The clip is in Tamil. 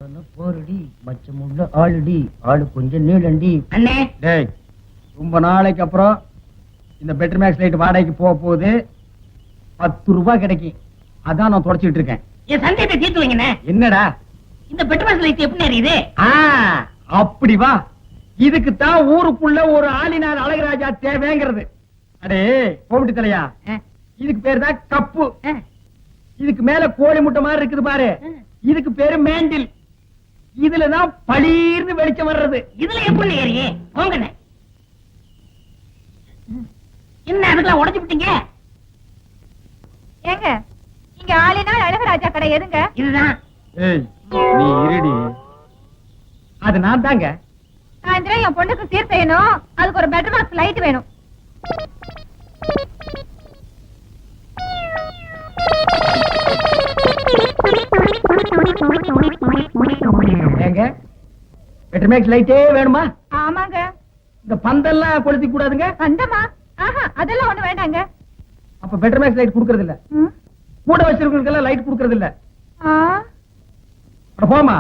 போரடி மச்சமுள்ள ஆளுடி ஆளு கொஞ்சம் நீளண்டி. அண்ணே டேய், ரொம்ப நாளைக்கு அப்புறம் இந்த பெட்டர் மேக்ஸ் லைட் வாடகைக்கு போக போகுது. 10 ரூபாய் கிடைக்கும். அதான் நான் தொடச்சிட்டு இருக்கேன். என் சந்தேகத்தை தீர்த்து வைங்கண்ணே. என்னடா இந்த பெட்ரோல் லைட் எப்படி எரியுது? அப்படி வா. இதுக்கு தான் ஊருக்குள்ள ஒரு ஆளினார் அழகராஜா தேவைங்கிறது. அடே கோவிட்டு தலையா, இதுக்கு பேரு தான் கப்பு. இதுக்கு மேல கோழி முட்டை மாதிரி இருக்குது பாரு, இதுக்கு பேரு மேண்டில். இதுலதான் பளீர்னு வெளிச்சம் வர்றது. இதுல எப்படி ஏறியே போங்கண்ணே. என்ன அதுக்கெல்லாம் உடைச்சு விட்டீங்க? ஏங்க இங்க ஆளினால் அழகராஜா கடை எதுங்க? இதுதான். ஏய் நீ இருடி. அது நான் தாங்க. சாயந்தரம் என் பொண்ணுக்கு சீர் செய்யணும், அதுக்கு ஒரு பெட்ரூம் பாக்ஸ் லைட் வேணும். ஏங்க பெட்டர் மேக்ஸ் லைட்டே வேணுமா? ஆமாங்க. இந்த பந்தெல்லாம் கொளுத்தி கூடாதுங்க. அந்தமா அதெல்லாம் ஒண்ணு வேண்டாங்க. அப்ப பெட்டர் மேக்ஸ் லைட் குடுக்கறது இல்ல. ம். கூட வச்சிருக்கவங்களுக்கு எல்லாம் லைட் குடுக்கறது இல்ல. ஆ போமா.